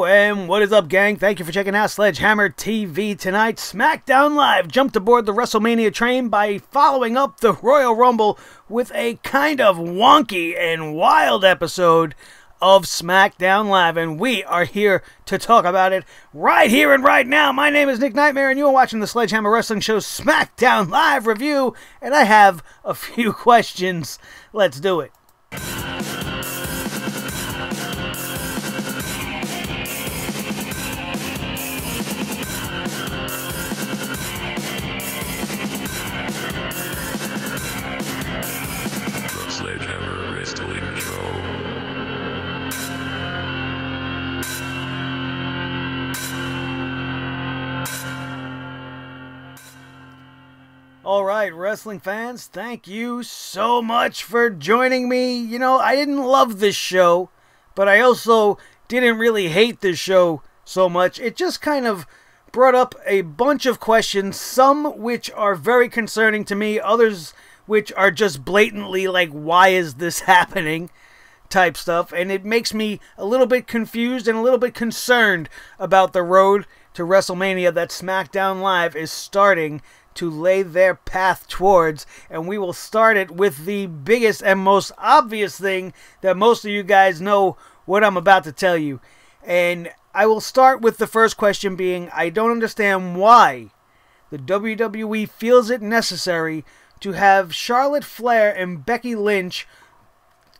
and what is up, gang? Thank you for checking out Sledgehammer TV tonight. SmackDown Live jumped aboard the WrestleMania train by following up the Royal Rumble with a kind of wonky and wild episode of SmackDown Live, and we are here to talk about it right here and right now. My name is Nick Nightmare, and you are watching the Sledgehammer Wrestling Show SmackDown Live review, and I have a few questions. Let's do it. Sledgehammer Wrestling Show. Alright, wrestling fans, thank you so much for joining me. You know, I didn't love this show, but I also didn't really hate this show so much. It just kind of brought up a bunch of questions, some which are very concerning to me, others which are just blatantly like, why is this happening type stuff, and it makes me a little bit confused and a little bit concerned about the road to WrestleMania that SmackDown Live is starting to lay their path towards, and we will start it with the biggest and most obvious thing that most of you guys know what I'm about to tell you. And I will start with the first question being, I don't understand why the WWE feels it necessary to have Charlotte Flair and Becky Lynch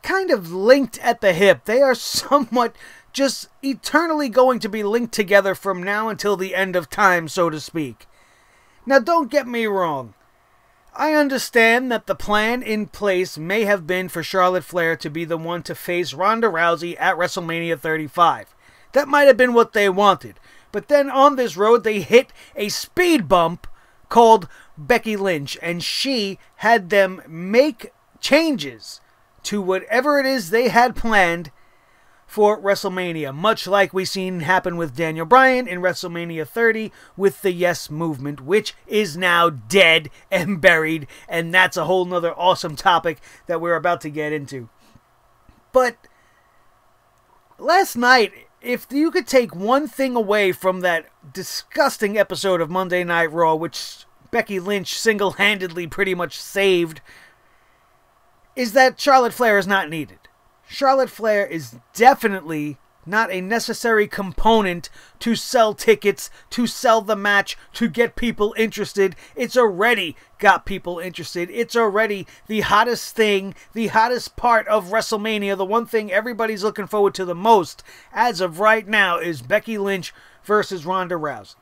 kind of linked at the hip. They are somewhat just eternally going to be linked together from now until the end of time, so to speak. Now, don't get me wrong. I understand that the plan in place may have been for Charlotte Flair to be the one to face Ronda Rousey at WrestleMania 35. That might have been what they wanted. But then on this road, they hit a speed bump called Becky Lynch, and she had them make changes to whatever it is they had planned for WrestleMania, much like we seen happen with Daniel Bryan in WrestleMania 30 with the Yes Movement, which is now dead and buried, and that's a whole nother awesome topic that we're about to get into. But last night, if you could take one thing away from that disgusting episode of Monday Night Raw, which Becky Lynch single-handedly pretty much saved, is that Charlotte Flair is not needed. Charlotte Flair is definitely not a necessary component to sell tickets, to sell the match, to get people interested. It's already got people interested. It's already the hottest thing, the hottest part of WrestleMania. The one thing everybody's looking forward to the most as of right now is Becky Lynch versus Ronda Rousey.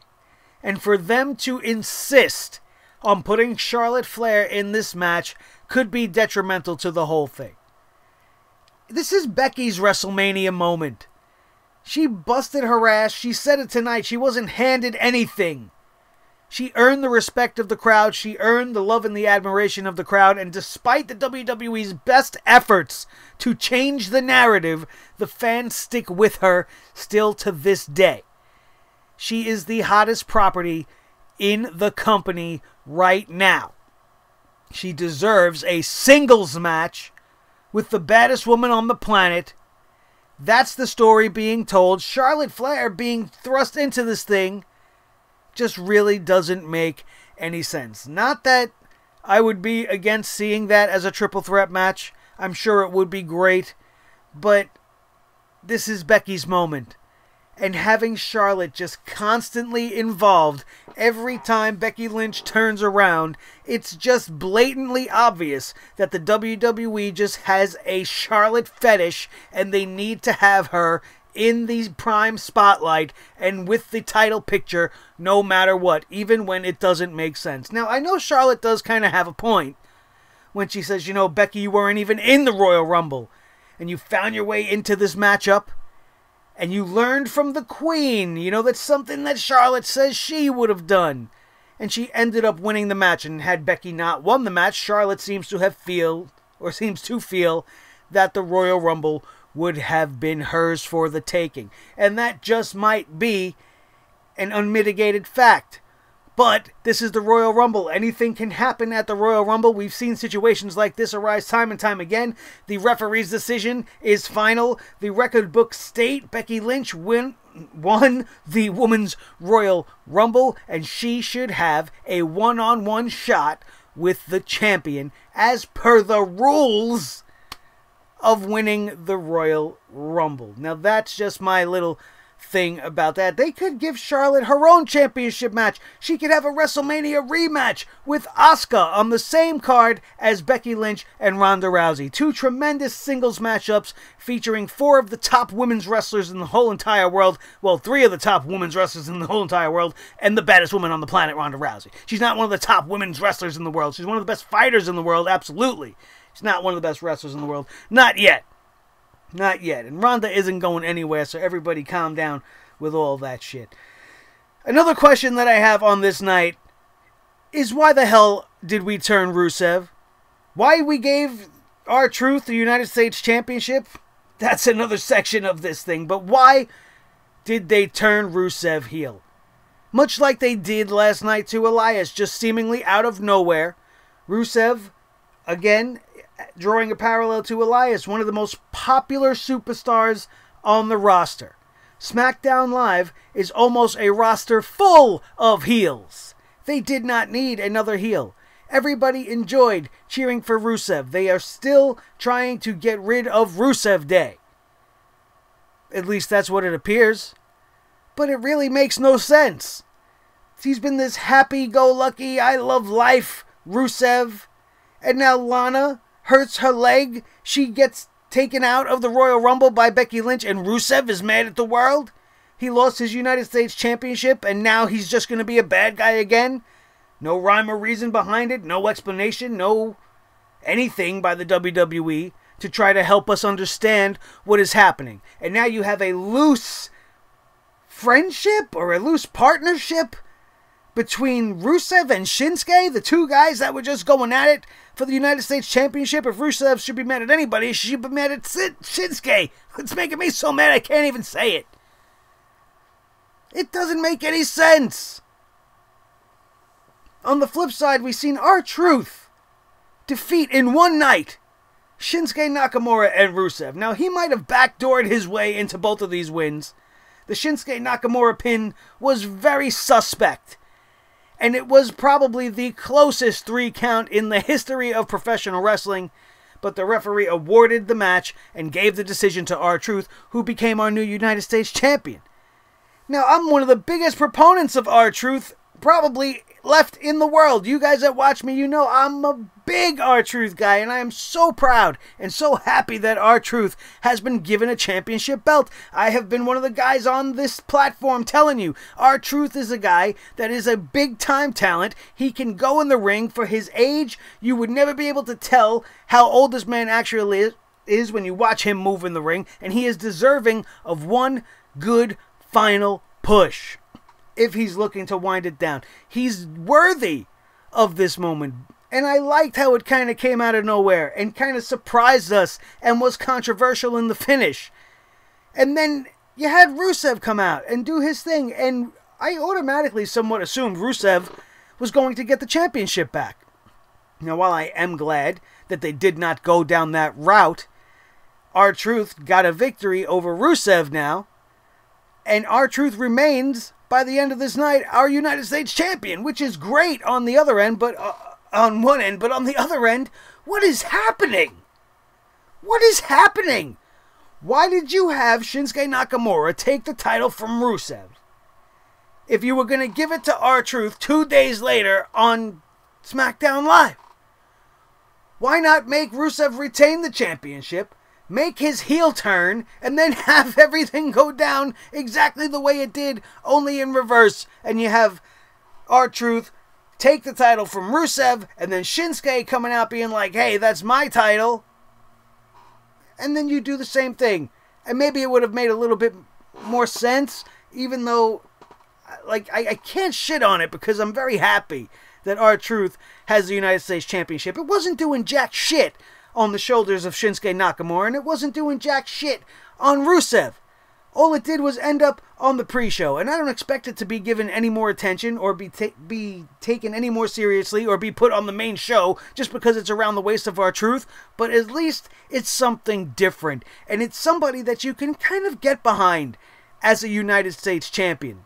And for them to insist on putting Charlotte Flair in this match could be detrimental to the whole thing. This is Becky's WrestleMania moment. She busted her ass. She said it tonight. She wasn't handed anything. She earned the respect of the crowd. She earned the love and the admiration of the crowd. And despite the WWE's best efforts to change the narrative, the fans stick with her still to this day. She is the hottest property in the company right now. She deserves a singles match with the baddest woman on the planet. That's the story being told. Charlotte Flair being thrust into this thing just really doesn't make any sense. Not that I would be against seeing that as a triple threat match. I'm sure it would be great. But this is Becky's moment. And having Charlotte just constantly involved every time Becky Lynch turns around, it's just blatantly obvious that the WWE just has a Charlotte fetish and they need to have her in the prime spotlight and with the title picture no matter what, even when it doesn't make sense. Now, I know Charlotte does kind of have a point when she says, you know, Becky, you weren't even in the Royal Rumble and you found your way into this matchup. And you learned from the Queen, you know, that's something that Charlotte says she would have done. And she ended up winning the match. And had Becky not won the match, Charlotte seems to feel that the Royal Rumble would have been hers for the taking. And that just might be an unmitigated fact. But this is the Royal Rumble. Anything can happen at the Royal Rumble. We've seen situations like this arise time and time again. The referee's decision is final. The record books state Becky Lynch won the Women's Royal Rumble, and she should have a one-on-one shot with the champion as per the rules of winning the Royal Rumble. Now, that's just my little thing about that. They could give Charlotte her own championship match. She could have a WrestleMania rematch with Asuka on the same card as Becky Lynch and Ronda Rousey. Two tremendous singles matchups featuring 4 of the top women's wrestlers in the whole entire world. Well, 3 of the top women's wrestlers in the whole entire world, and the baddest woman on the planet, Ronda Rousey. She's not one of the top women's wrestlers in the world. She's one of the best fighters in the world, absolutely. She's not one of the best wrestlers in the world. Not yet. Not yet. And Ronda isn't going anywhere, so everybody calm down with all that shit. Another question that I have on this night is, why the hell did we turn Rusev? Why we gave R-Truth the United States Championship? That's another section of this thing. But why did they turn Rusev heel? Much like they did last night to Elias, just seemingly out of nowhere. Rusev, again, drawing a parallel to Elias, one of the most popular superstars on the roster. SmackDown Live is almost a roster full of heels. They did not need another heel. Everybody enjoyed cheering for Rusev. They are still trying to get rid of Rusev Day. At least that's what it appears. But it really makes no sense. He's been this happy-go-lucky, I love life Rusev. And now Lana hurts her leg. She gets taken out of the Royal Rumble by Becky Lynch, and Rusev is mad at the world. He lost his United States Championship, and now he's just going to be a bad guy again. No rhyme or reason behind it, no explanation, no anything by the WWE to try to help us understand what is happening. And now you have a loose friendship or a loose partnership between Rusev and Shinsuke, the two guys that were just going at it for the United States Championship. If Rusev should be mad at anybody, she should be mad at Shinsuke. It's making me so mad I can't even say it. It doesn't make any sense. On the flip side, we've seen R-Truth defeat in one night Shinsuke Nakamura and Rusev. Now, he might have backdoored his way into both of these wins. The Shinsuke Nakamura pin was very suspect. And it was probably the closest 3 count in the history of professional wrestling. But the referee awarded the match and gave the decision to R-Truth, who became our new United States champion. Now, I'm one of the biggest proponents of R-Truth probably left in the world. You guys that watch me, you know I'm a big R-Truth guy, and I am so proud and so happy that R-Truth has been given a championship belt. I have been one of the guys on this platform telling you, R-Truth is a guy that is a big-time talent. He can go in the ring. For his age, you would never be able to tell how old this man actually is when you watch him move in the ring, and he is deserving of one good final push. If he's looking to wind it down, he's worthy of this moment. And I liked how it kind of came out of nowhere and kind of surprised us and was controversial in the finish. And then you had Rusev come out and do his thing, and I automatically somewhat assumed Rusev was going to get the championship back. Now, while I am glad that they did not go down that route, R-Truth got a victory over Rusev now, and R-Truth remains, by the end of this night, our United States champion, which is great on the other end, but on one end, but on the other end, what is happening? What is happening? Why did you have Shinsuke Nakamura take the title from Rusev if you were going to give it to R-Truth 2 days later on SmackDown Live? Why not make Rusev retain the championship, make his heel turn, and then have everything go down exactly the way it did, only in reverse, and you have R-Truth take the title from Rusev, and then Shinsuke coming out being like, hey, that's my title, and then you do the same thing, and maybe it would have made a little bit more sense, even though, like, I can't shit on it, because I'm very happy that R-Truth has the United States Championship. It wasn't doing jack shit on the shoulders of Shinsuke Nakamura, and it wasn't doing jack shit on Rusev. All it did was end up on the pre-show, and I don't expect it to be given any more attention or be taken any more seriously or be put on the main show just because it's around the waist of R-Truth, but at least it's something different, and it's somebody that you can kind of get behind as a United States champion.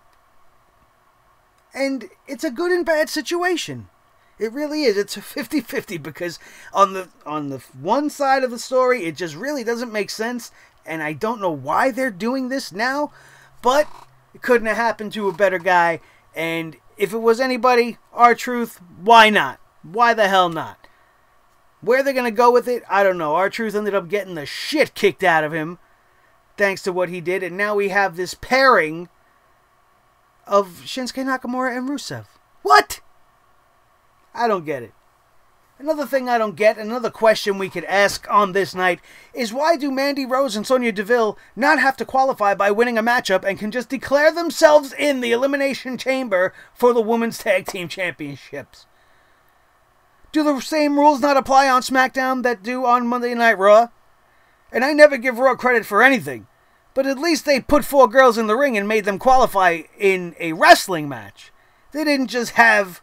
And it's a good and bad situation. It really is. It's a 50-50 because on the one side of the story, it just really doesn't make sense. And I don't know why they're doing this now. But it couldn't have happened to a better guy. And if it was anybody, R-Truth, why not? Why the hell not? Where they're going to go with it, I don't know. R-Truth ended up getting the shit kicked out of him thanks to what he did. And now we have this pairing of Shinsuke Nakamura and Rusev. What? I don't get it. Another thing I don't get, another question we could ask on this night, is why do Mandy Rose and Sonya Deville not have to qualify by winning a matchup and can just declare themselves in the Elimination Chamber for the Women's Tag Team Championships? Do the same rules not apply on SmackDown that do on Monday Night Raw? And I never give Raw credit for anything, but at least they put 4 girls in the ring and made them qualify in a wrestling match. They didn't just have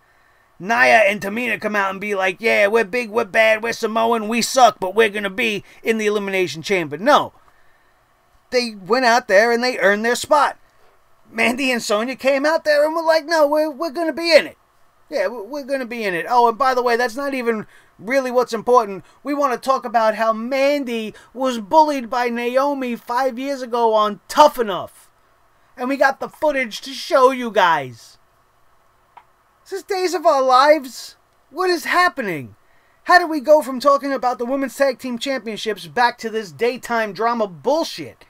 Nia and Tamina come out and be like, yeah, we're big, we're bad, we're Samoan, we suck, but we're going to be in the Elimination Chamber. No. They went out there and they earned their spot. Mandy and Sonya came out there and were like, no, we're going to be in it. Yeah, we're going to be in it. Oh, and by the way, that's not even really what's important. We want to talk about how Mandy was bullied by Naomi 5 years ago on Tough Enough. And we got the footage to show you guys. Is this Days of Our Lives? What is happening? How do we go from talking about the Women's Tag Team Championships back to this daytime drama bullshit?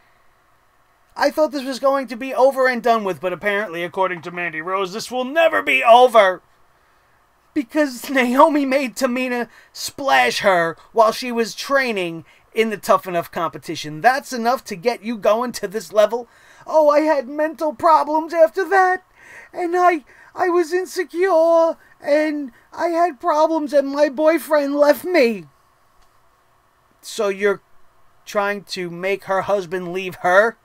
I thought this was going to be over and done with, but apparently, according to Mandy Rose, this will never be over. Because Naomi made Tamina splash her while she was training in the Tough Enough competition. That's enough to get you going to this level? Oh, I had mental problems after that. And I was insecure, and I had problems, and my boyfriend left me. So you're trying to make her husband leave her?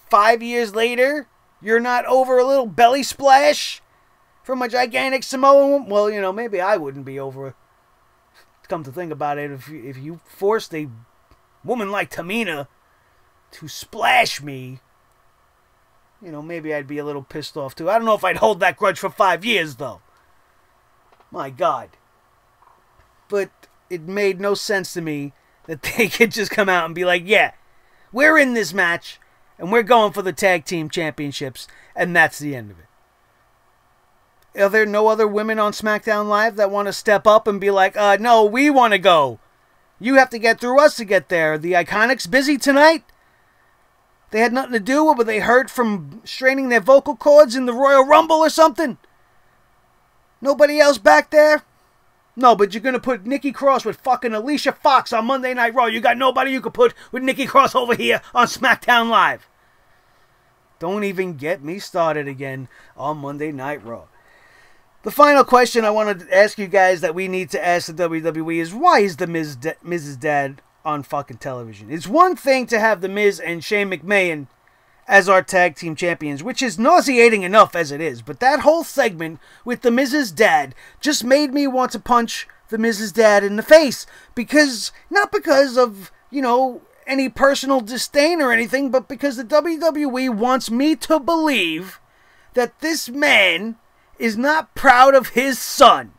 5 years later, you're not over a little belly splash from a gigantic Samoan woman? Well, you know, maybe I wouldn't be over it. Come to think about it, if you forced a woman like Tamina to splash me, you know, maybe I'd be a little pissed off too. I don't know if I'd hold that grudge for 5 years, though. My God. But it made no sense to me that they could just come out and be like, yeah, we're in this match, and we're going for the tag team championships, and that's the end of it. Are there no other women on SmackDown Live that want to step up and be like, no, we want to go. You have to get through us to get there. The Iconics busy tonight? They had nothing to do with it, but they hurt from straining their vocal cords in the Royal Rumble or something? Nobody else back there? No, but you're going to put Nikki Cross with fucking Alicia Fox on Monday Night Raw. You got nobody you could put with Nikki Cross over here on SmackDown Live. Don't even get me started again on Monday Night Raw. The final question I wanted to ask you guys that we need to ask the WWE is, why is the Miz's dad on fucking television? It's one thing to have The Miz and Shane McMahon as our tag team champions, which is nauseating enough as it is, but that whole segment with The Miz's dad just made me want to punch The Miz's dad in the face, because, not because of, you know, any personal disdain or anything, but because the WWE wants me to believe that this man is not proud of his son.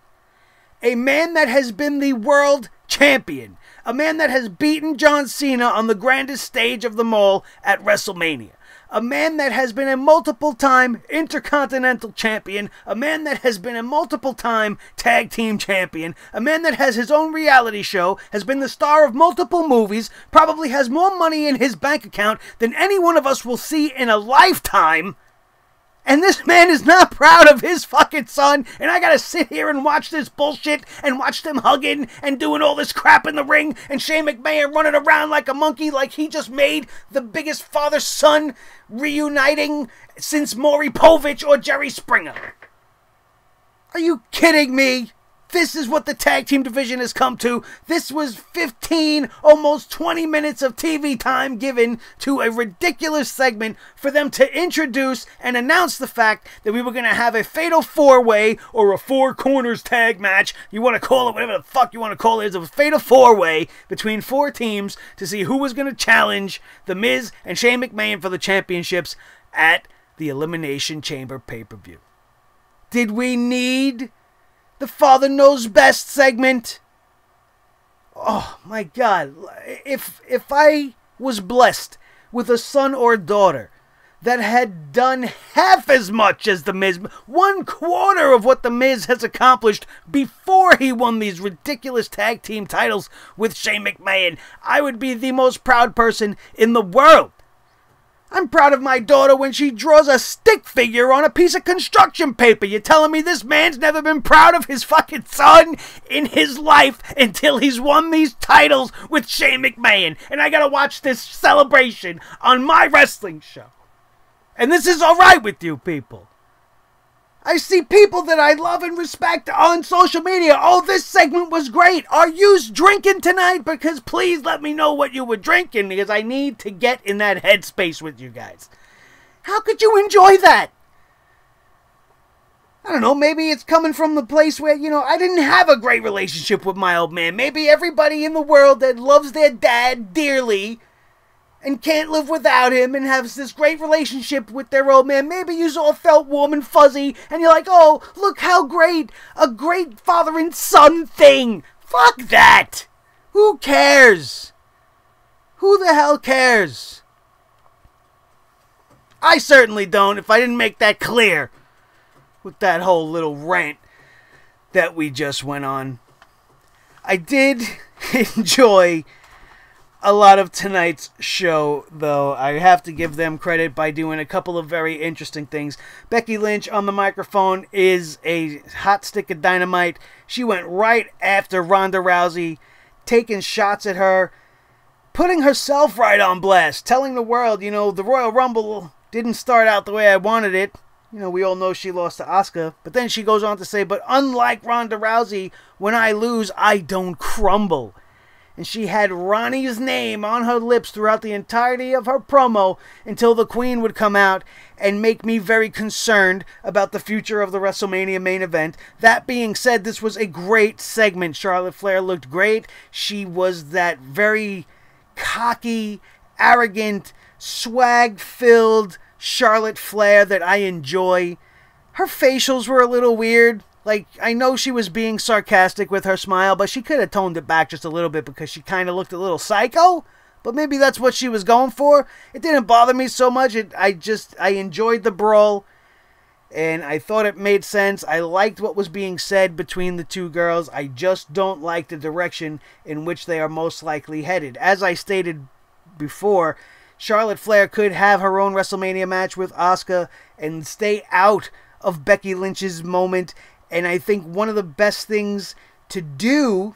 A man that has been the world champion. A man that has beaten John Cena on the grandest stage of them all at WrestleMania. A man that has been a multiple-time Intercontinental Champion. A man that has been a multiple-time Tag Team Champion. A man that has his own reality show, has been the star of multiple movies, probably has more money in his bank account than any one of us will see in a lifetime. And this man is not proud of his fucking son, and I gotta sit here and watch this bullshit, and watch them hugging, and doing all this crap in the ring, and Shane McMahon running around like a monkey, like he just made the biggest father-son reuniting since Maury Povich or Jerry Springer. Are you kidding me? This is what the tag team division has come to. This was 15, almost 20 minutes of TV time given to a ridiculous segment for them to introduce and announce the fact that we were going to have a fatal four-way or a four corners tag match. You want to call it whatever the fuck you want to call it. It's a fatal four-way between four teams to see who was going to challenge The Miz and Shane McMahon for the championships at the Elimination Chamber pay-per-view. Did we need the Father Knows Best segment? Oh my God. If I was blessed with a son or daughter that had done half as much as The Miz, 1/4 of what The Miz has accomplished before he won these ridiculous tag team titles with Shane McMahon, I would be the most proud person in the world. I'm proud of my daughter when she draws a stick figure on a piece of construction paper. You're telling me this man's never been proud of his fucking son in his life until he's won these titles with Shane McMahon. And I gotta watch this celebration on my wrestling show. And this is alright with you people. I see people that I love and respect on social media. Oh, this segment was great. Are you drinking tonight? Because please let me know what you were drinking, because I need to get in that headspace with you guys. How could you enjoy that? I don't know, maybe it's coming from the place where, I didn't have a great relationship with my old man. Maybe everybody in the world that loves their dad dearly and can't live without him and has this great relationship with their old man. Maybe you all felt warm and fuzzy and you're like, oh, look how great, a great father and son thing. Fuck that. Who cares? Who the hell cares? I certainly don't, if I didn't make that clear with that whole little rant that we just went on. I did enjoy a lot of tonight's show, though. I have to give them credit by doing a couple of very interesting things. Becky Lynch on the microphone is a hot stick of dynamite. She went right after Ronda Rousey, taking shots at her, putting herself right on blast, telling the world, the Royal Rumble didn't start out the way I wanted it. We all know she lost to Asuka. But then she goes on to say, but unlike Ronda Rousey, when I lose, I don't crumble. And she had Ronnie's name on her lips throughout the entirety of her promo until the Queen would come out and make me very concerned about the future of the WrestleMania main event. That being said, this was a great segment. Charlotte Flair looked great. She was that very cocky, arrogant, swag-filled Charlotte Flair that I enjoy. Her facials were a little weird. Like, I know she was being sarcastic with her smile, but she could have toned it back just a little bit because she kind of looked a little psycho. But maybe that's what she was going for. It didn't bother me so much. I enjoyed the brawl, and I thought it made sense. I liked what was being said between the two girls. I just don't like the direction in which they are most likely headed. As I stated before, Charlotte Flair could have her own WrestleMania match with Asuka and stay out of Becky Lynch's moment. And I think one of the best things to do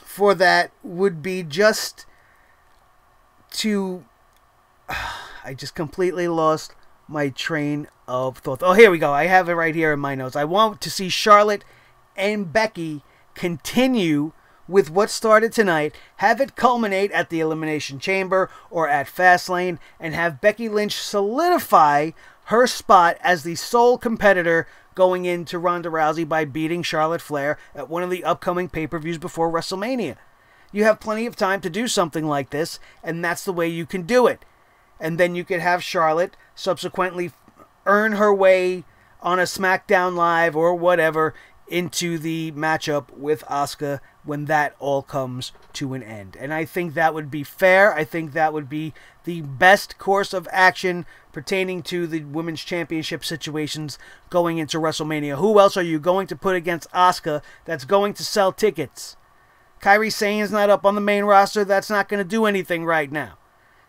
for that would be just to... I just completely lost my train of thought. Oh, here we go. I have it right here in my notes. I want to see Charlotte and Becky continue with what started tonight, have it culminate at the Elimination Chamber or at Fastlane, and have Becky Lynch solidify her spot as the sole competitor going into Ronda Rousey by beating Charlotte Flair at one of the upcoming pay-per-views before WrestleMania. You have plenty of time to do something like this, and that's the way you can do it. And then you could have Charlotte subsequently earn her way on a SmackDown Live or whatever into the matchup with Asuka when that all comes to an end. And I think that would be fair. I think that would be the best course of action pertaining to the Women's Championship situations going into WrestleMania. Who else are you going to put against Asuka that's going to sell tickets? Kairi Sane's not up on the main roster. That's not going to do anything right now.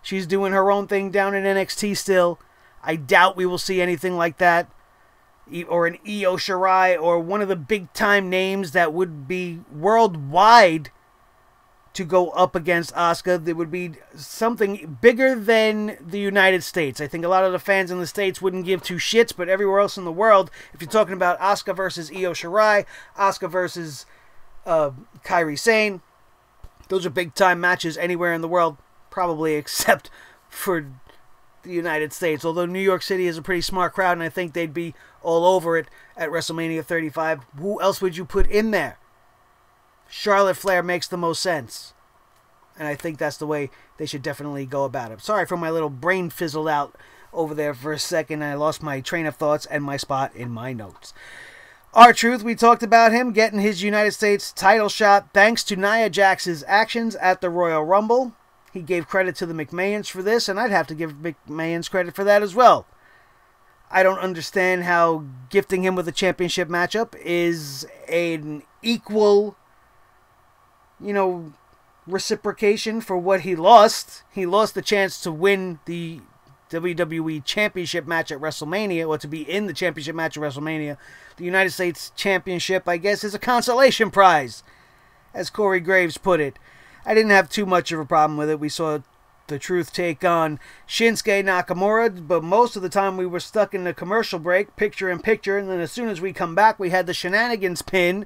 She's doing her own thing down in NXT still. I doubt we will see anything like that. Or an Io Shirai or one of the big-time names that would be worldwide to go up against Asuka. There would be something bigger than the United States. I think a lot of the fans in the States wouldn't give two shits, but everywhere else in the world, if you're talking about Asuka versus Io Shirai, Asuka versus Kairi Sane, those are big-time matches anywhere in the world, probably except for the United States. Although New York City is a pretty smart crowd, and I think they'd be all over it at WrestleMania 35. Who else would you put in there? Charlotte Flair makes the most sense. And I think that's the way they should definitely go about it. Sorry for my little brain fizzled out over there for a second. I lost my train of thoughts and my spot in my notes. R-Truth, we talked about him getting his United States title shot thanks to Nia Jax's actions at the Royal Rumble. He gave credit to the McMahons for this, and I'd have to give McMahons credit for that as well. I don't understand how gifting him with a championship matchup is an equal, reciprocation for what he lost. He lost the chance to win the WWE Championship match at WrestleMania, or to be in the championship match at WrestleMania. The United States Championship, I guess, is a consolation prize, as Corey Graves put it. I didn't have too much of a problem with it. We saw the Truth take on Shinsuke Nakamura, but most of the time we were stuck in the commercial break, picture in picture, and then as soon as we come back, we had the Shenanigans pin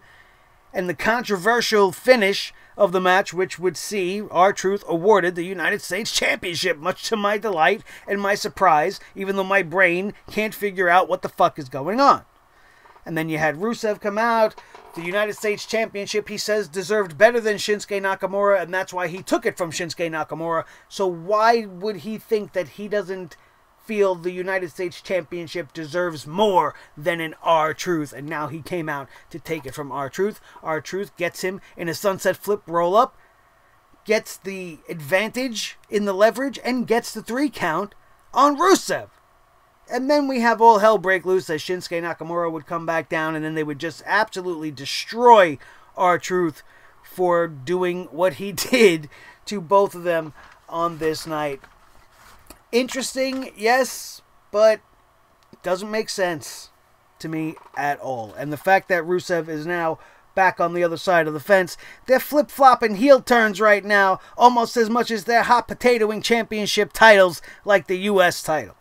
and the controversial finish of the match, which would see R-Truth awarded the United States Championship, much to my delight and my surprise, even though my brain can't figure out what the fuck is going on. And then you had Rusev come out. The United States Championship, he says, deserved better than Shinsuke Nakamura, and that's why he took it from Shinsuke Nakamura. So why would he think that he doesn't feel the United States Championship deserves more than an R-Truth? And now he came out to take it from R-Truth. R-Truth gets him in a sunset flip roll-up, gets the advantage in the leverage, and gets the 3 count on Rusev. And then we have all hell break loose as Shinsuke Nakamura would come back down, and then they would just absolutely destroy R-Truth for doing what he did to both of them on this night. Interesting, yes, but doesn't make sense to me at all. And the fact that Rusev is now back on the other side of the fence, they're flip-flopping heel turns right now, almost as much as they're hot potatoing championship titles like the U.S. title.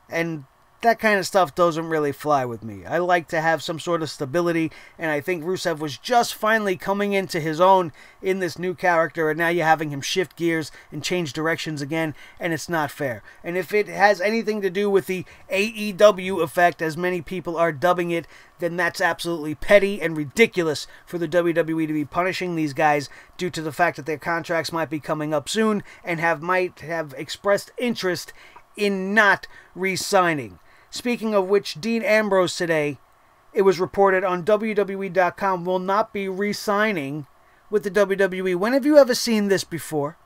And that kind of stuff doesn't really fly with me. I like to have some sort of stability, and I think Rusev was just finally coming into his own in this new character, and now you're having him shift gears and change directions again, and it's not fair. And if it has anything to do with the AEW effect, as many people are dubbing it, then that's absolutely petty and ridiculous for the WWE to be punishing these guys due to the fact that their contracts might be coming up soon and might have expressed interest in not re-signing. Speaking of which, Dean Ambrose today, it was reported on WWE.com, will not be re-signing with the WWE. When have you ever seen this before?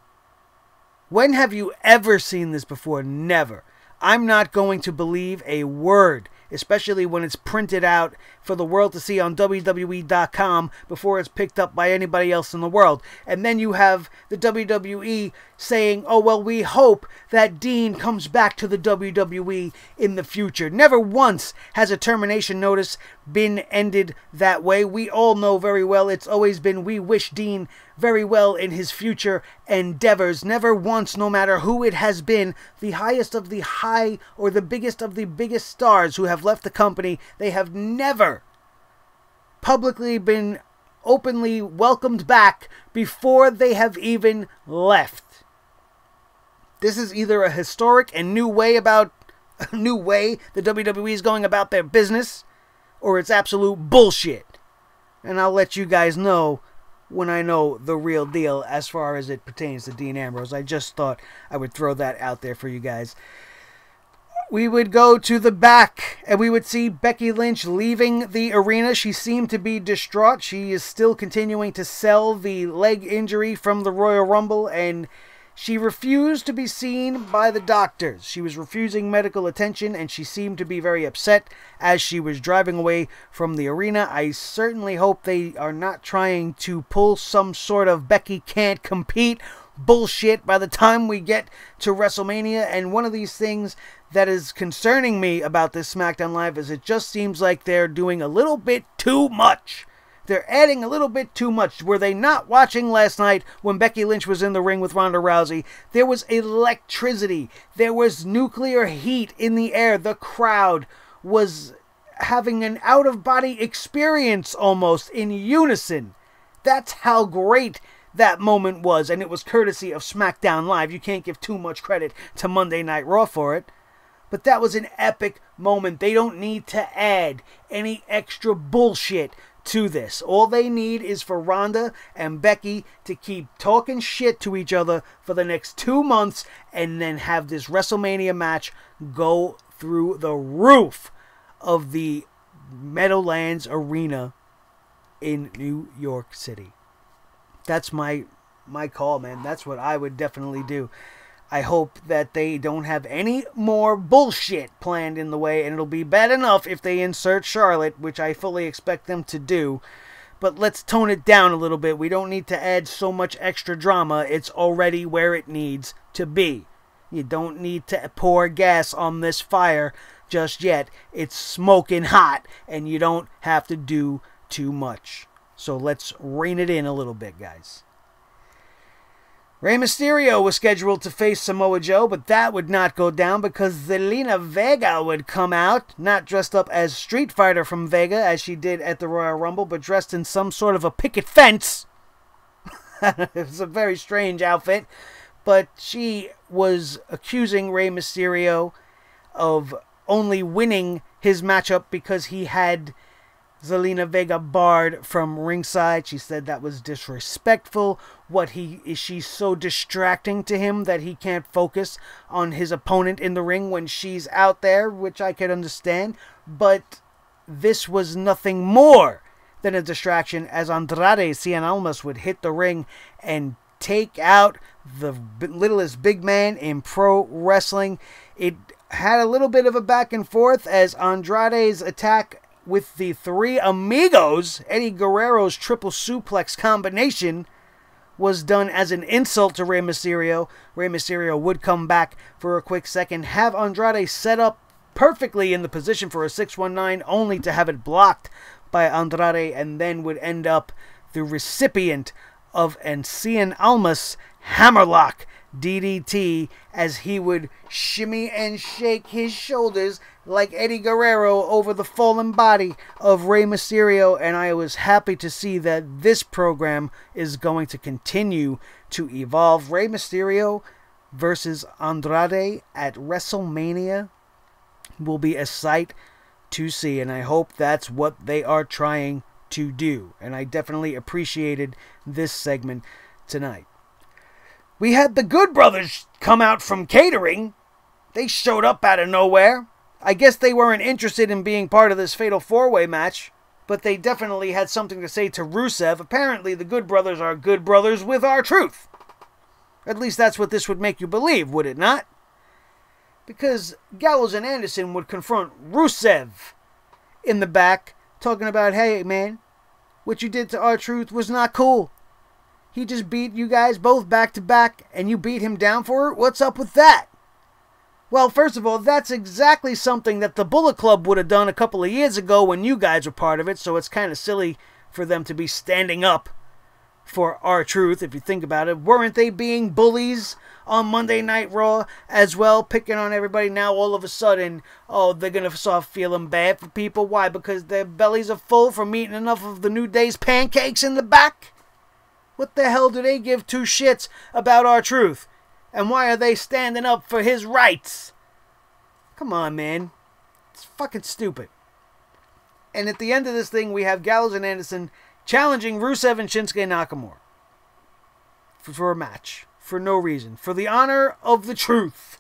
When have you ever seen this before? Never. I'm not going to believe a word, especially when it's printed out for the world to see on WWE.com before it's picked up by anybody else in the world. And then you have the WWE saying, oh, well, we hope that Dean comes back to the WWE in the future. Never once has a termination notice been ended that way. We all know very well it's always been, we wish Dean very well in his future endeavors. Never once, no matter who it has been, the highest of the high or the biggest of the biggest stars who have left the company, they have never publicly been openly welcomed back before they have even left. This is either a historic and new way the WWE is going about their business, or it's absolute bullshit. And I'll let you guys know when I know the real deal as far as it pertains to Dean Ambrose. I just thought I would throw that out there for you guys. We would go to the back, and we would see Becky Lynch leaving the arena. She seemed to be distraught. She is still continuing to sell the leg injury from the Royal Rumble, and she refused to be seen by the doctors. She was refusing medical attention, and she seemed to be very upset as she was driving away from the arena. I certainly hope they are not trying to pull some sort of Becky can't compete bullshit by the time we get to WrestleMania. And one of these things that is concerning me about this SmackDown Live is it just seems like they're doing a little bit too much They're adding a little bit too much. Were they not watching last night when Becky Lynch was in the ring with Ronda Rousey? There was electricity. There was nuclear heat in the air. The crowd was having an out-of-body experience almost in unison. That's how great that moment was, and it was courtesy of SmackDown Live. You can't give too much credit to Monday Night Raw for it. But that was an epic moment. They don't need to add any extra bullshit to this. All they need is for Ronda and Becky to keep talking shit to each other for the next 2 months and then have this WrestleMania match go through the roof of the Meadowlands Arena in New York City. That's my call, man. That's what I would definitely do. I hope that they don't have any more bullshit planned in the way, and it'll be bad enough if they insert Charlotte, which I fully expect them to do. But let's tone it down a little bit. We don't need to add so much extra drama. It's already where it needs to be. You don't need to pour gas on this fire just yet. It's smoking hot, and you don't have to do too much. So let's rein it in a little bit, guys. Rey Mysterio was scheduled to face Samoa Joe, but that would not go down because Zelina Vega would come out, not dressed up as Street Fighter from Vega, as she did at the Royal Rumble, but dressed in some sort of a picket fence. It was a very strange outfit, but she was accusing Rey Mysterio of only winning his matchup because he had Zelina Vega barred from ringside. She said that was disrespectful. She's so distracting to him that he can't focus on his opponent in the ring when she's out there, which I could understand. But this was nothing more than a distraction, as Andrade Cien Almas would hit the ring and take out the littlest big man in pro wrestling. It had a little bit of a back and forth as Andrade's attack with the Three Amigos, Eddie Guerrero's triple suplex combination, was done as an insult to Rey Mysterio. Rey Mysterio would come back for a quick second, have Andrade set up perfectly in the position for a 619, only to have it blocked by Andrade, and then would end up the recipient of an Cien Almas hammerlock DDT as he would shimmy and shake his shoulders like Eddie Guerrero over the fallen body of Rey Mysterio, and I was happy to see that this program is going to continue to evolve. Rey Mysterio versus Andrade at WrestleMania will be a sight to see, and I hope that's what they are trying to do, and I definitely appreciated this segment tonight. We had the Good Brothers come out from catering. They showed up out of nowhere. I guess they weren't interested in being part of this Fatal 4-Way match, but they definitely had something to say to Rusev. Apparently, the Good Brothers are good brothers with R-Truth. At least that's what this would make you believe, would it not? Because Gallows and Anderson would confront Rusev in the back, talking about, hey, man, what you did to R-Truth was not cool. He just beat you guys both back to back, and you beat him down for it? What's up with that? Well, first of all, that's exactly something that the Bullet Club would have done a couple of years ago when you guys were part of it, so it's kind of silly for them to be standing up for R-Truth, if you think about it. Weren't they being bullies on Monday Night Raw as well, picking on everybody? Now all of a sudden, oh, they're going to start feeling bad for people. Why? Because their bellies are full from eating enough of the New Day's pancakes in the back? What the hell do they give two shits about R-Truth? And why are they standing up for his rights? Come on, man. It's fucking stupid. And at the end of this thing, we have Gallows and Anderson challenging Rusev and Shinsuke Nakamura for a match. For no reason. For the honor of the truth.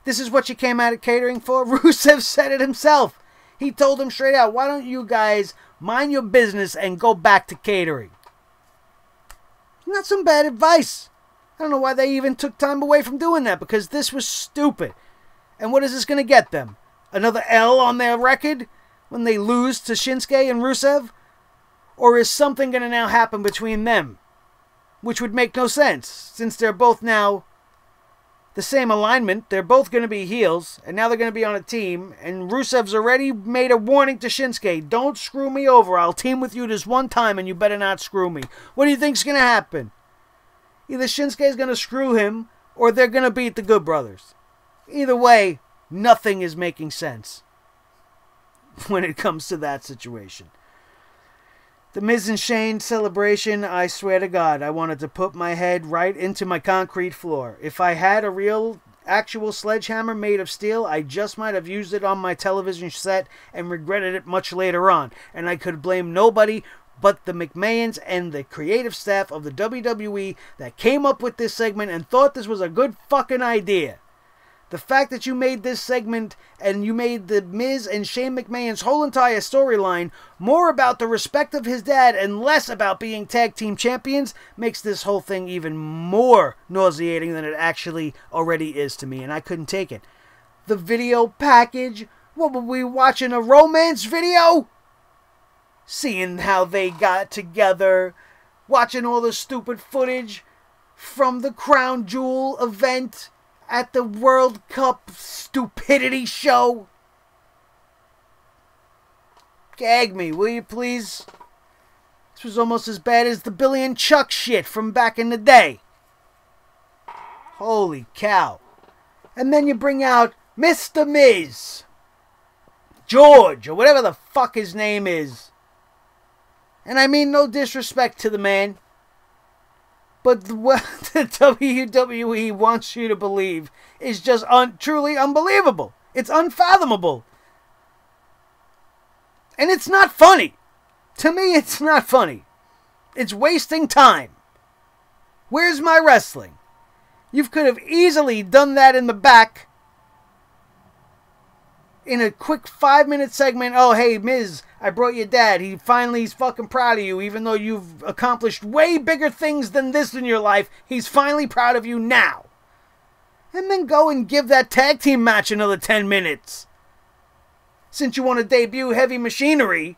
This is what you came out of catering for? Rusev said it himself. He told them straight out, why don't you guys mind your business and go back to catering? Not some bad advice. I don't know why they even took time away from doing that, because this was stupid. And what is this going to get them? Another L on their record when they lose to Shinsuke and Rusev? Or is something going to now happen between them? Which would make no sense, since they're both now the same alignment. They're both going to be heels, and now they're going to be on a team. And Rusev's already made a warning to Shinsuke. Don't screw me over. I'll team with you this one time, and you better not screw me. What do you think's going to happen? Either Shinsuke's going to screw him, or they're going to beat the Good Brothers. Either way, nothing is making sense when it comes to that situation. The Miz and Shane celebration, I swear to God, I wanted to put my head right into my concrete floor. If I had a real, actual sledgehammer made of steel, I just might have used it on my television set and regretted it much later on. And I could blame nobody but the McMahons and the creative staff of the WWE that came up with this segment and thought this was a good fucking idea. The fact that you made this segment and you made the Miz and Shane McMahon's whole entire storyline more about the respect of his dad and less about being tag team champions makes this whole thing even more nauseating than it actually already is to me, and I couldn't take it. The video package? What were we watching, a romance video? Seeing how they got together, watching all the stupid footage from the Crown Jewel event at the World Cup stupidity show. Gag me, will you please? This was almost as bad as the Billy and Chuck shit from back in the day. Holy cow. And then you bring out Mr. Miz. George, or whatever the fuck his name is. And I mean no disrespect to the man, but what the WWE wants you to believe is just truly unbelievable. It's unfathomable. And it's not funny. To me, it's not funny. It's wasting time. Where's my wrestling? You could have easily done that in the back in a quick 5-minute segment. Oh, hey, Miz, I brought your dad. He's fucking proud of you, even though you've accomplished way bigger things than this in your life. He's finally proud of you now. And then go and give that tag team match another 10 minutes. Since you want to debut Heavy Machinery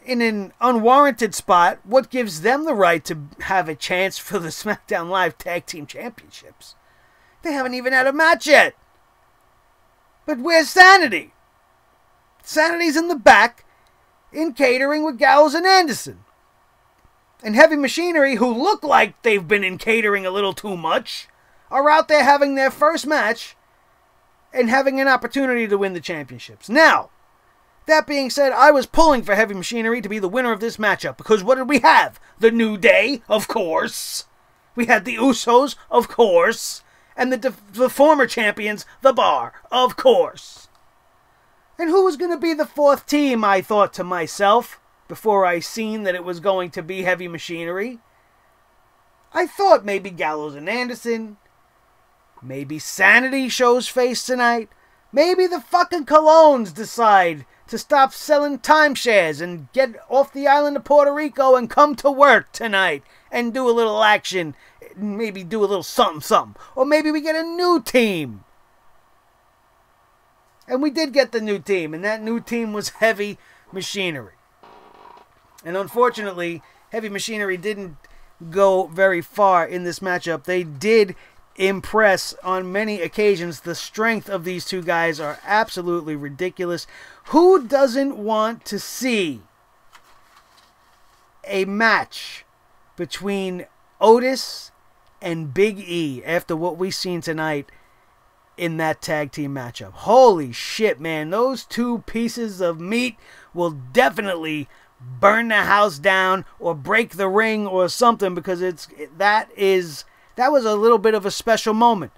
in an unwarranted spot, what gives them the right to have a chance for the SmackDown Live Tag Team Championships? They haven't even had a match yet. But where's Sanity? Sanity's in the back in catering with Gallows and Anderson. And Heavy Machinery, who look like they've been in catering a little too much, are out there having their first match and having an opportunity to win the championships. Now, that being said, I was pulling for Heavy Machinery to be the winner of this matchup, because what did we have? The New Day, of course. We had the Usos, of course. And the former champions, The Bar, of course. And who was going to be the fourth team, I thought to myself, before I seen that it was going to be Heavy Machinery? I thought maybe Gallows and Anderson. Maybe Sanity shows face tonight. Maybe the fucking Colognes decide to stop selling timeshares and get off the island of Puerto Rico and come to work tonight and do a little action. Maybe do a little something. Or maybe we get a new team. And we did get the new team. And that new team was Heavy Machinery. And unfortunately, Heavy Machinery didn't go very far in this matchup. They did impress on many occasions. The strength of these two guys are absolutely ridiculous. Who doesn't want to see a match between Otis and Big E after what we've seen tonight in that tag team matchup? Holy shit, man. Those two pieces of meat will definitely burn the house down or break the ring or something, because that was a little bit of a special moment.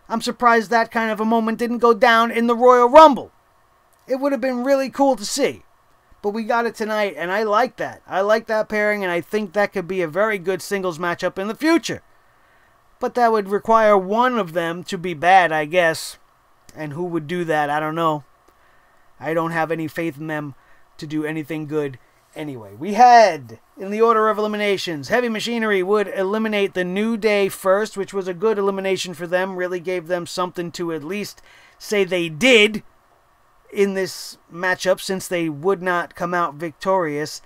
I'm surprised that kind of a moment didn't go down in the Royal Rumble. It would have been really cool to see. But we got it tonight, and I like that. I like that pairing, and I think that could be a very good singles matchup in the future. But that would require one of them to be bad, I guess. And who would do that? I don't know. I don't have any faith in them to do anything good anyway. We had, in the order of eliminations, Heavy Machinery would eliminate the New Day first, which was a good elimination for them. Really gave them something to at least say they did in this matchup, since they would not come out victorious,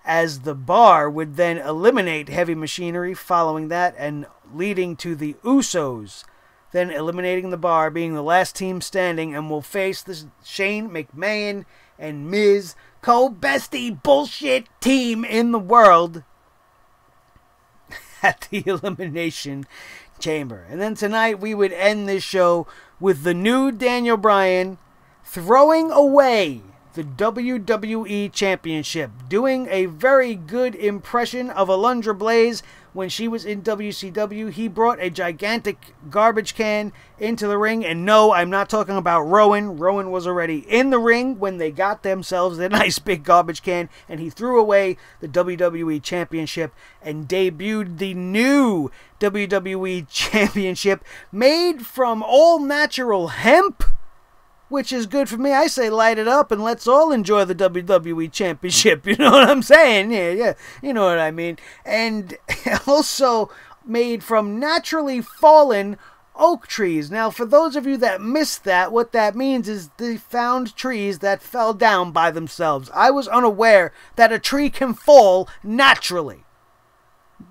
as the Bar would then eliminate Heavy Machinery following that, and leading to the Usos then eliminating the Bar, being the last team standing, and will face the Shane McMahon and Miz co-bestie bullshit team in the world at the Elimination Chamber. And then tonight we would end this show with the new Daniel Bryan throwing away the WWE Championship, doing a very good impression of Alundra Blaze when she was in WCW. He brought a gigantic garbage can into the ring, and no, I'm not talking about Rowan. Rowan was already in the ring when they got themselves a nice big garbage can, and he threw away the WWE Championship and debuted the new WWE Championship made from all natural hemp, which is good for me. I say light it up and let's all enjoy the WWE Championship. You know what I'm saying? Yeah, you know what I mean. And also made from naturally fallen oak trees. Now, for those of you that missed that, what that means is they found trees that fell down by themselves. I was unaware that a tree can fall naturally.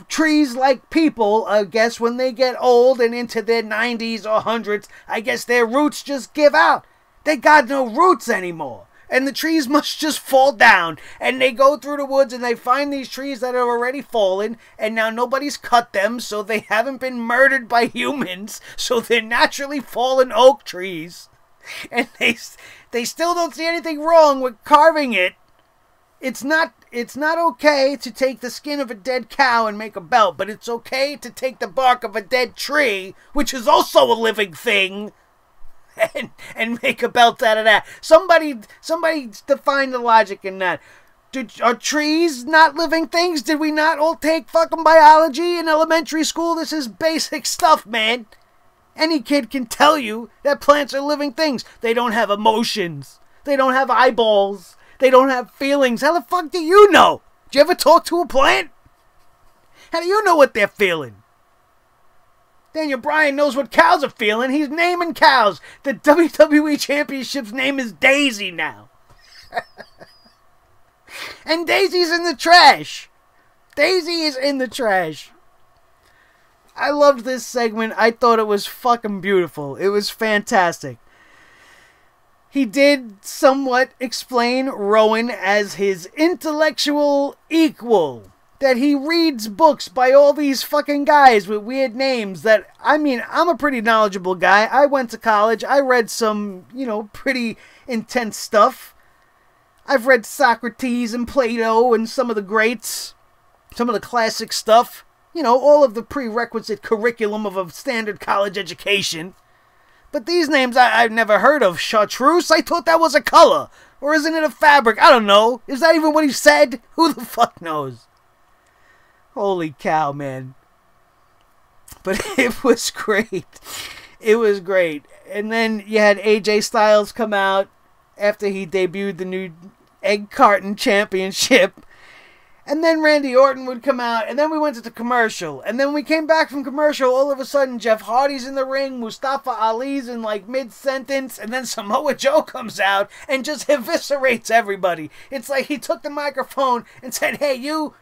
Trees, like people, I guess when they get old and into their 90s or 100s, I guess their roots just give out. They got no roots anymore. And the trees must just fall down. And they go through the woods and they find these trees that are already fallen. And now nobody's cut them, so they haven't been murdered by humans. So they're naturally fallen oak trees. And they still don't see anything wrong with carving it. It's not okay to take the skin of a dead cow and make a belt. But it's okay to take the bark of a dead tree, which is also a living thing, and make a belt out of that. Somebody define the logic in that. Are trees not living things? Did we not all take fucking biology in elementary school? This is basic stuff, man. Any kid can tell you that plants are living things. They don't have emotions. They don't have eyeballs. They don't have feelings. How the fuck do you know? Did you ever talk to a plant? How do you know what they're feeling? Daniel Bryan knows what cows are feeling. He's naming cows. The WWE Championship's name is Daisy now. And Daisy's in the trash. Daisy is in the trash. I loved this segment. I thought it was fucking beautiful. It was fantastic. He did somewhat explain Rowan as his intellectual equal. That he reads books by all these fucking guys with weird names that, I mean, I'm a pretty knowledgeable guy. I went to college. I read some, pretty intense stuff. I've read Socrates and Plato and some of the greats. Some of the classic stuff. All of the prerequisite curriculum of a standard college education. But these names I've never heard of. Chartreuse? I thought that was a color. Or isn't it a fabric? I don't know. Is that even what he said? Who the fuck knows? Holy cow, man. But it was great. It was great. And then you had AJ Styles come out after he debuted the new Egg Carton Championship. And then Randy Orton would come out. And then we went to the commercial. And then we came back from commercial. All of a sudden, Jeff Hardy's in the ring. Mustafa Ali's in like mid-sentence. And then Samoa Joe comes out and just eviscerates everybody. It's like he took the microphone and said, hey, you,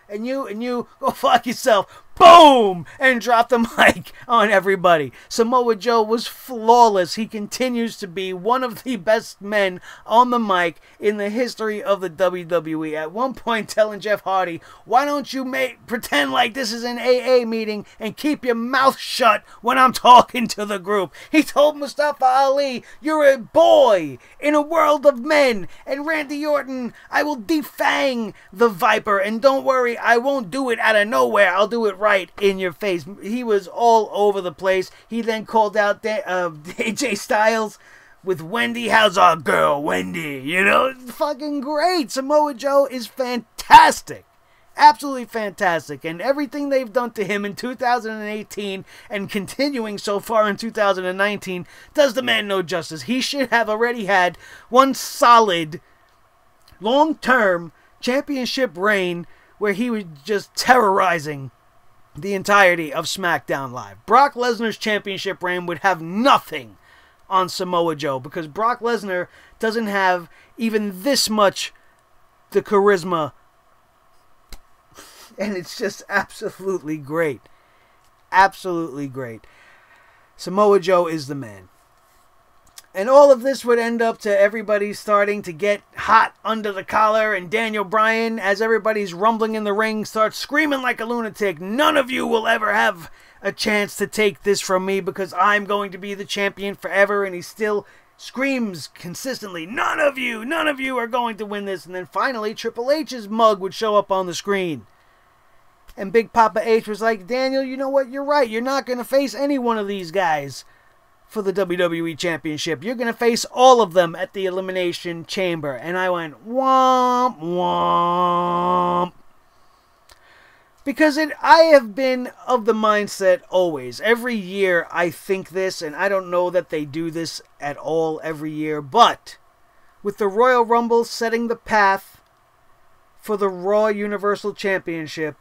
and you, go fuck yourself. Boom! And dropped the mic on everybody. Samoa Joe was flawless. He continues to be one of the best men on the mic in the history of the WWE. At one point telling Jeff Hardy, why don't you pretend like this is an AA meeting and keep your mouth shut when I'm talking to the group. He told Mustafa Ali, you're a boy in a world of men. And Randy Orton, I will defang the Viper. And don't worry, I won't do it out of nowhere. I'll do it right in your face. He was all over the place. He then called out AJ Styles with Wendy. How's our girl, Wendy? Fucking great. Samoa Joe is fantastic. Absolutely fantastic. And everything they've done to him in 2018 and continuing so far in 2019 does the man no justice. He should have already had one solid, long-term championship reign where he was just terrorizing the entirety of SmackDown Live. Brock Lesnar's championship reign would have nothing on Samoa Joe because Brock Lesnar doesn't have even this much the charisma, and it's just absolutely great. Absolutely great. Samoa Joe is the man. And all of this would end up to everybody starting to get hot under the collar, and Daniel Bryan, as everybody's rumbling in the ring, starts screaming like a lunatic, "None of you will ever have a chance to take this from me because I'm going to be the champion forever." And he still screams consistently, none of you are going to win this." And then finally Triple H's mug would show up on the screen. And Big Papa H was like, "Daniel, you know what? You're right. You're not going to face any one of these guys for the WWE Championship. You're going to face all of them at the Elimination Chamber." And I went, womp, womp. Because I have been of the mindset always. Every year I think this, and I don't know that they do this at all every year, but with the Royal Rumble setting the path for the Raw Universal Championship,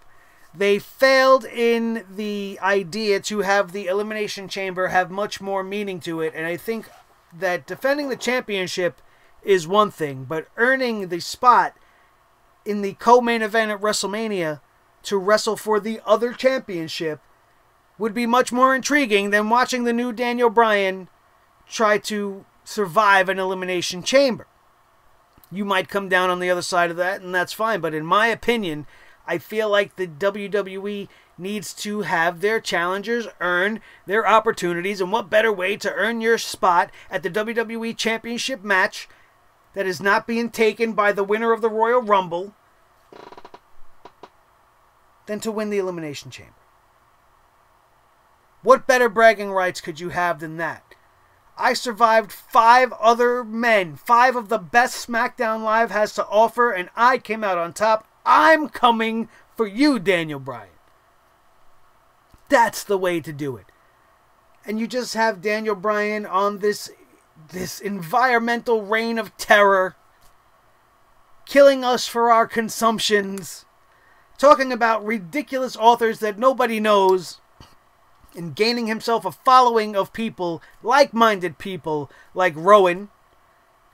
they failed in the idea to have the Elimination Chamber have much more meaning to it. And I think that defending the championship is one thing, but earning the spot in the co-main event at WrestleMania to wrestle for the other championship would be much more intriguing than watching the new Daniel Bryan try to survive an Elimination Chamber. You might come down on the other side of that, and that's fine, but in my opinion, I feel like the WWE needs to have their challengers earn their opportunities, and what better way to earn your spot at the WWE Championship match that is not being taken by the winner of the Royal Rumble than to win the Elimination Chamber. What better bragging rights could you have than that? I survived 5 other men. 5 of the best SmackDown Live has to offer, and I came out on top. I'm coming for you, Daniel Bryan. That's the way to do it. And you just have Daniel Bryan on this environmental reign of terror, killing us for our consumptions, talking about ridiculous authors that nobody knows, and gaining himself a following of people, like-minded people, like Rowan.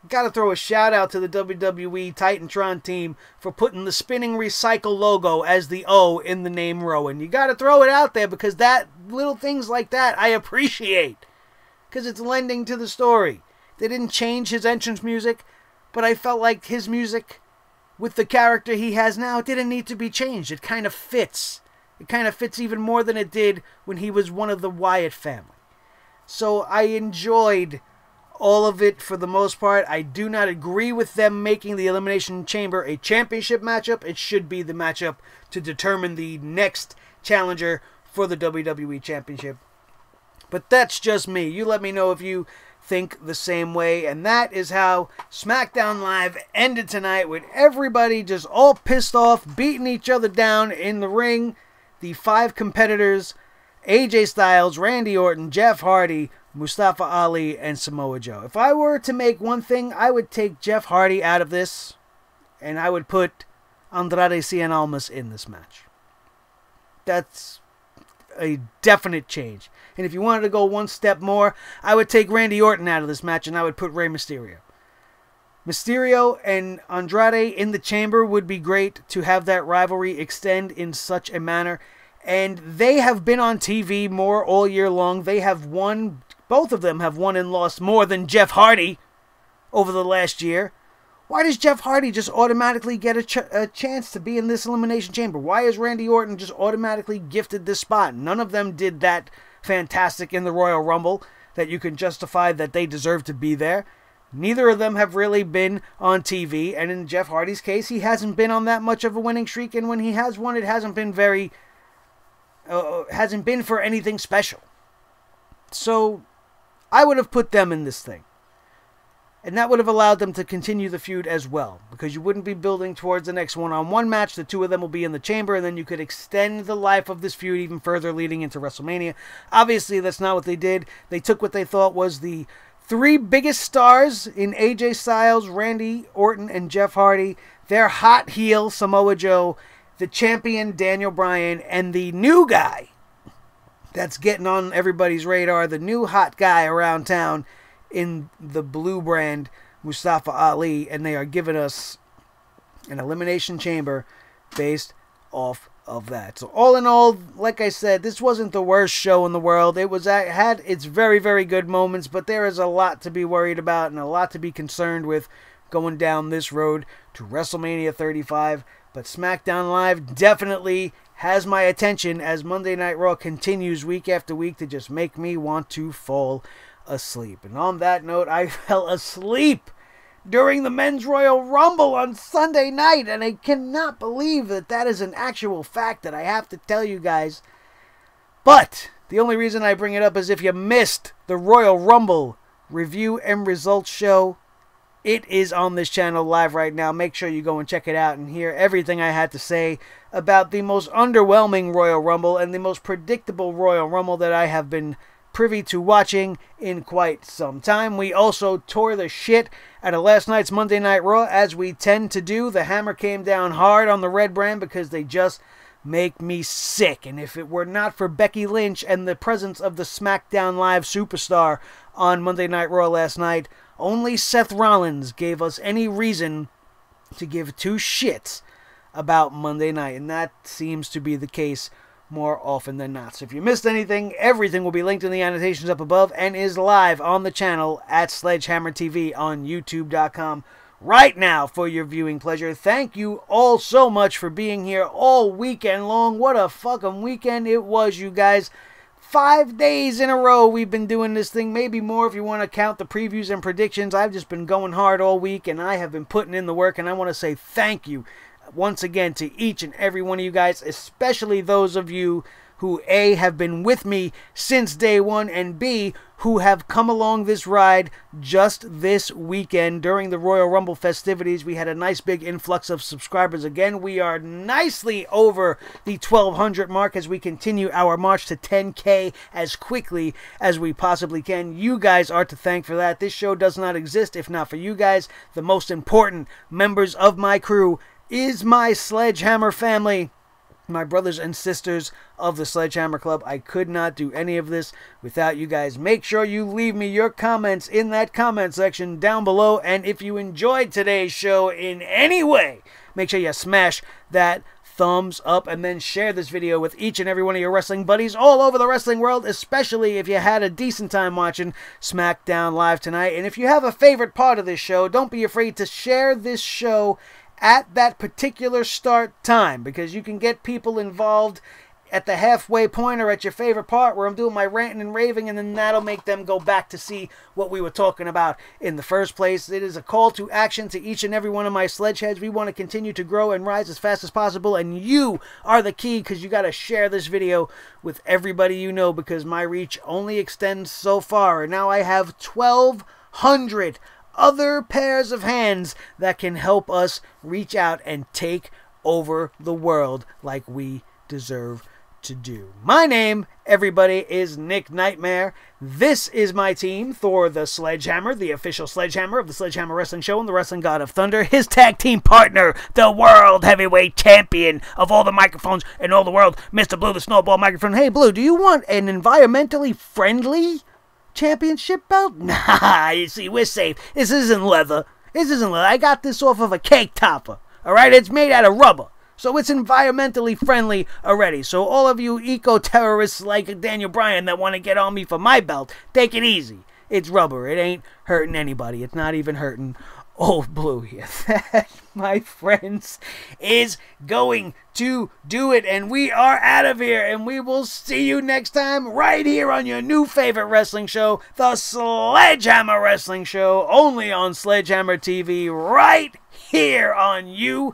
Gotta throw a shout out to the WWE Titantron team for putting the spinning recycle logo as the O in the name Rowan. You gotta throw it out there because that little things like that I appreciate. Because it's lending to the story. They didn't change his entrance music, but I felt like his music with the character he has now didn't need to be changed. It kind of fits. It kind of fits even more than it did when he was one of the Wyatt family. So I enjoyed all of it for the most part. I do not agree with them making the Elimination Chamber a championship matchup. It should be the matchup to determine the next challenger for the WWE Championship. But that's just me. You let me know if you think the same way. And that is how SmackDown Live ended tonight, with everybody just all pissed off, beating each other down in the ring. The 5 competitors: AJ Styles, Randy Orton, Jeff Hardy, Mustafa Ali, and Samoa Joe. If I were to make one thing, I would take Jeff Hardy out of this, and I would put Andrade Cien Almas in this match. That's a definite change. And if you wanted to go one step more, I would take Randy Orton out of this match, and I would put Rey Mysterio. Mysterio and Andrade in the chamber would be great to have that rivalry extend in such a manner. And they have been on TV more all year long. They have won, both of them have won and lost more than Jeff Hardy over the last year. Why does Jeff Hardy just automatically get a chance to be in this Elimination Chamber? Why is Randy Orton just automatically gifted this spot? None of them did that fantastic in the Royal Rumble that you can justify that they deserve to be there. Neither of them have really been on TV. And in Jeff Hardy's case, he hasn't been on that much of a winning streak. And when he has won, it hasn't been hasn't been for anything special. So I would have put them in this thing. And that would have allowed them to continue the feud as well. Because you wouldn't be building towards the next one-on-one match. The 2 of them will be in the chamber. And then you could extend the life of this feud even further leading into WrestleMania. Obviously, that's not what they did. They took what they thought was the 3 biggest stars in AJ Styles, Randy Orton, and Jeff Hardy. Their hot heel, Samoa Joe. The champion, Daniel Bryan. And the new guy that's getting on everybody's radar. The new hot guy around town in the blue brand, Mustafa Ali. And they are giving us an Elimination Chamber based off of that. So all in all, like I said, this wasn't the worst show in the world. It had its very, very good moments, but there is a lot to be worried about and a lot to be concerned with going down this road to WrestleMania 35. But SmackDown Live definitely has my attention as Monday Night Raw continues week after week to just make me want to fall asleep. And on that note, I fell asleep during the Men's Royal Rumble on Sunday night, and I cannot believe that that is an actual fact that I have to tell you guys. But the only reason I bring it up is if you missed the Royal Rumble review and results show, it is on this channel live right now. Make sure you go and check it out and hear everything I had to say about the most underwhelming Royal Rumble and the most predictable Royal Rumble that I have been privy to watching in quite some time. We also tore the shit out of last night's Monday Night Raw, as we tend to do. The hammer came down hard on the Red Brand because they just make me sick. And if it were not for Becky Lynch and the presence of the SmackDown Live superstar on Monday Night Raw last night, only Seth Rollins gave us any reason to give two shits about Monday night, and that seems to be the case more often than not. So if you missed anything, everything will be linked in the annotations up above and is live on the channel at Sledgehammer TV on YouTube.com right now for your viewing pleasure. Thank you all so much for being here all weekend long. What a fucking weekend it was, you guys. 5 days in a row we've been doing this thing, maybe more if you want to count the previews and predictions. I've just been going hard all week, and I have been putting in the work, and I want to say thank you once again to each and every one of you guys, especially those of you who A, have been with me since day one, and B, who have come along this ride just this weekend during the Royal Rumble festivities. We had a nice big influx of subscribers again. We are nicely over the 1,200 mark as we continue our march to 10K as quickly as we possibly can. You guys are to thank for that. This show does not exist if not for you guys. The most important members of my crew is my Sledgehammer family, my brothers and sisters of the Sledgehammer Club. I could not do any of this without you guys. Make sure you leave me your comments in that comment section down below. And if you enjoyed today's show in any way, make sure you smash that thumbs up and then share this video with each and every one of your wrestling buddies all over the wrestling world, especially if you had a decent time watching SmackDown Live tonight. And if you have a favorite part of this show, don't be afraid to share this show at that particular start time, because you can get people involved at the halfway point or at your favorite part where I'm doing my ranting and raving, and then that'll make them go back to see what we were talking about in the first place. It is a call to action to each and every one of my sledgeheads. We want to continue to grow and rise as fast as possible, and you are the key, because you got to share this video with everybody you know, because my reach only extends so far, and now I have 1,200 other pairs of hands that can help us reach out and take over the world like we deserve to do. My name, everybody, is Nick Nightmare. This is my team, Thor the Sledgehammer, the official Sledgehammer of the Sledgehammer Wrestling Show and the Wrestling God of Thunder. His tag team partner, the World Heavyweight Champion of all the microphones in all the world, Mr. Blue, the Snowball Microphone. Hey, Blue, do you want an environmentally friendly championship belt? Nah, you see, we're safe. This isn't leather. This isn't leather. I got this off of a cake topper. Alright, it's made out of rubber. So it's environmentally friendly already. So all of you eco-terrorists like Daniel Bryan that want to get on me for my belt, take it easy. It's rubber. It ain't hurting anybody. It's not even hurting old Blue here. That, my friends, is going to do it. And we are out of here. And we will see you next time right here on your new favorite wrestling show, the Sledgehammer Wrestling Show, only on Sledgehammer TV, right here on YouTube.com.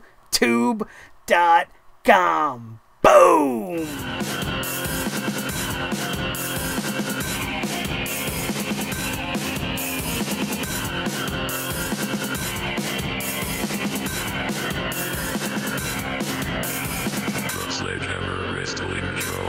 Boom! Sledgehammer Wrestling Show.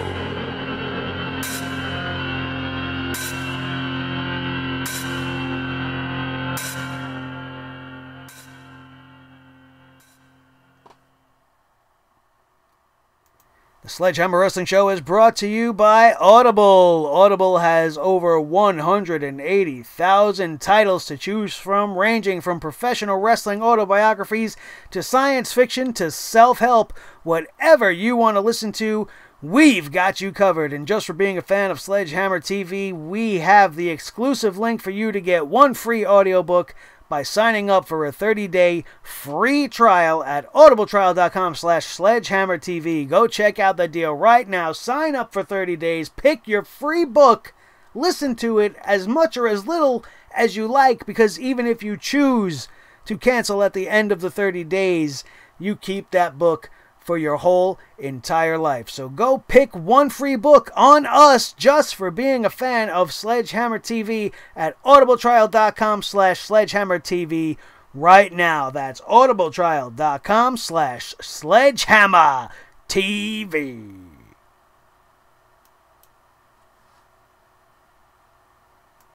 The Sledgehammer Wrestling Show is brought to you by Audible. Audible has over 180,000 titles to choose from, ranging from professional wrestling autobiographies to science fiction to self-help. Whatever you want to listen to, we've got you covered. And just for being a fan of Sledgehammer TV, we have the exclusive link for you to get one free audiobook by signing up for a 30-day free trial at audibletrial.com/sledgehammertv. Go check out the deal right now. Sign up for 30 days. Pick your free book. Listen to it as much or as little as you like, because even if you choose to cancel at the end of the 30 days, you keep that book for your whole entire life. So go pick one free book on us just for being a fan of Sledgehammer TV at audibletrial.com/sledgehammertv right now. That's audibletrial.com/sledgehammertv.